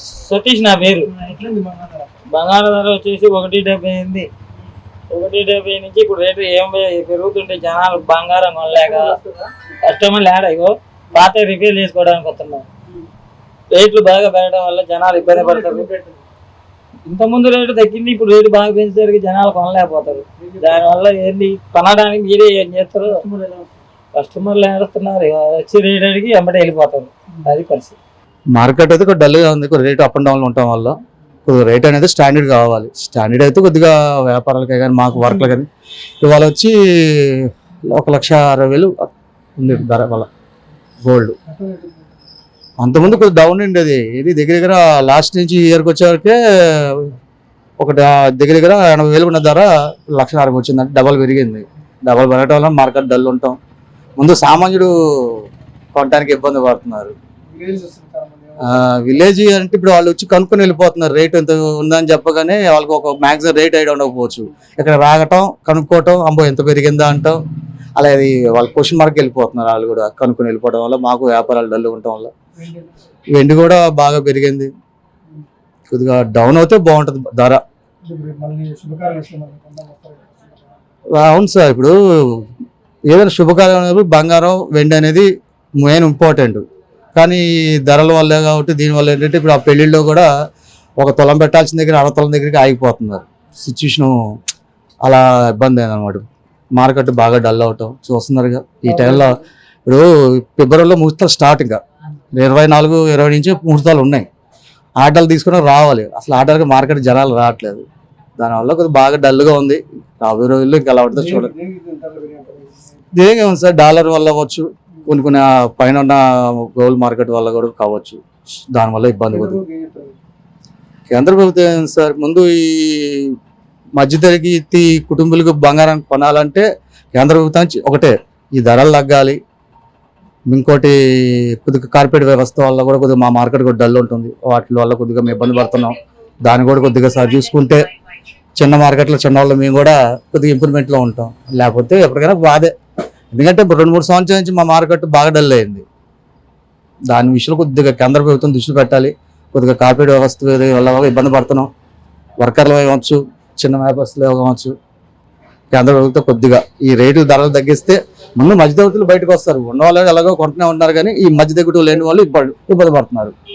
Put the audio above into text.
సతీష్ నా పేరు. బంగాళ ధర వచ్చేసి 1.78. 1.70 నుంచి ఇప్పుడు రేటు ఏం పెరుగుతుంటే జనాలు బంగారం కొనలేక కస్టమర్లు ఇగో పాత రిపేర్ చేసుకోవడానికి వస్తున్నాం. రేట్లు బాగా పెరగడం వల్ల జనాలు ఇబ్బంది పడతారు. ఇంతకుముందు రేటు తగ్గింది, ఇప్పుడు రేటు బాగా పెంచేసరికి జనాలు కొనలేకపోతారు. దానివల్ల ఏంటి కొనడానికి మీరే ఏం చేస్తారు, కస్టమర్లు ఏడుస్తున్నారు, వచ్చి రేట్ అడిగి వెంబడి వెళ్ళిపోతారు. అది పరిస్థితి. మార్కెట్ అయితే కొద్దిగా డల్గా ఉంది, కొద్దిగా రేట్ అప్ అండ్ డౌన్ ఉండటం వల్ల కొద్దిగా రేట్ అనేది స్టాండర్డ్ కావాలి. స్టాండర్డ్ అయితే కొద్దిగా వ్యాపారాలకే కానీ మాకు వర్క్లు కానీ ఇవాళ వచ్చి 1,60,000 ఉంది ధర వల్ల గోల్డ్. అంతకుముందు కొద్దిగా డౌన్ ఉండేది. ఇది దగ్గర లాస్ట్ నుంచి ఇయర్కి వచ్చేవరకే ఒక దగ్గర 80,000 ఉన్న ధర 1,60,000 వచ్చిందంటే డబల్ పెరిగింది. డబల్ పెరగటం వల్ల మార్కెట్ డల్ ఉంటాం. ముందు సామాన్యుడు కొనడానికి ఇబ్బంది పడుతున్నారు. విలేజ్ అంటే ఇప్పుడు వాళ్ళు వచ్చి కనుక్కొని వెళ్ళిపోతున్నారు. రేట్ ఎంత ఉందని చెప్పగానే వాళ్ళకి ఒక మ్యాక్సిమం రేట్ ఐడియా ఉండకపోవచ్చు. ఇక్కడ రాగటం కనుక్కోవటం, అమ్మో ఎంత పెరిగిందా అంటాం, అలా వాళ్ళు క్వశ్చన్ మార్క్ వెళ్ళిపోతున్నారు. వాళ్ళు కూడా కనుక్కొని వెళ్ళిపోవడం వల్ల మాకు వ్యాపారాలు డల్ ఉండటం వల్ల వెండి కూడా బాగా పెరిగింది. కొద్దిగా డౌన్ అవుతే బాగుంటుంది ధర. అవును సార్, ఇప్పుడు ఏదైనా శుభకార్యం బంగారం వెండి అనేది మెయిన్ ఇంపార్టెంట్. కానీ ధరల వల్లే కాబట్టి దీనివల్ల ఏంటంటే ఇప్పుడు ఆ పెళ్లిళ్ళలో కూడా ఒక తులం పెట్టాల్సిన దగ్గర 1/2 తులం దగ్గరికి ఆగిపోతున్నారు. సిచ్యువేషను అలా ఇబ్బంది అయిందన్నమాట. మార్కెట్ బాగా డల్ అవటం చూస్తున్నారుగా. ఈ టైంలో ఇప్పుడు ఫిబ్రవరిలో ముహూర్తాలు స్టార్ట్, ఇంకా 24, 20 నుంచి ముహూర్తాలు ఉన్నాయి. ఆర్డర్లు తీసుకుని రావాలి. అసలు ఆర్డర్కి మార్కెట్ జనాలు రావట్లేదు. దానివల్ల కొద్దిగా బాగా డల్గా ఉంది. రాబోయే రోజుల్లో ఇంకా అలా ఉంటుంది చూడండి. దేనికే ఉంది సార్, డాలర్ వల్ల అవ్వచ్చు, కొన్ని పైన ఉన్న గోల్డ్ మార్కెట్ వల్ల కూడా కావచ్చు. దానివల్ల ఇబ్బంది పడుతుంది కేంద్ర ప్రభుత్వం. సార్ ముందు ఈ మధ్యతరగతి కుటుంబాలకు బంగారం కొనాలంటే కేంద్ర ప్రభుత్వం ఒకటే, ఈ ధరలు తగ్గాలి. ఇంకోటి కొద్దిగా కార్పొరేట్ వ్యవస్థ వల్ల కూడా కొద్దిగా మా మార్కెట్ కూడా డల్ ఉంటుంది. వాటి వల్ల కొద్దిగా మేము ఇబ్బంది పడుతున్నాం. దాన్ని కూడా కొద్దిగా సార్ చూసుకుంటే చిన్న మార్కెట్లో చిన్న వాళ్ళు మేము కూడా కొద్దిగా ఇంప్రూవ్మెంట్లో ఉంటాం. లేకపోతే ఎప్పటికైనా బాధే. ఎందుకంటే 2-3 సంవత్సరాల నుంచి మా మార్కెట్ బాగా డల్ అయింది. దాని విషయంలో కొద్దిగా కేంద్ర ప్రభుత్వం దృష్టి పెట్టాలి. కొద్దిగా కార్పొరేట్ వ్యవస్థ వల్ల ఇబ్బంది పడుతున్నాం. వర్కర్లు ఇవ్వచ్చు, చిన్న వ్యాపారస్తులు ఇవ్వచ్చు. కేంద్ర ప్రభుత్వం కొద్దిగా ఈ రేటు ధరలు తగ్గిస్తే ముందు మధ్యతరగతులు బయటకు వస్తారు. ఉన్న వాళ్ళు ఎలాగో కొంటూనే ఉన్నారు, కానీ ఈ మధ్యతరగతులు లేని వాళ్ళు ఇబ్బంది పడుతున్నారు.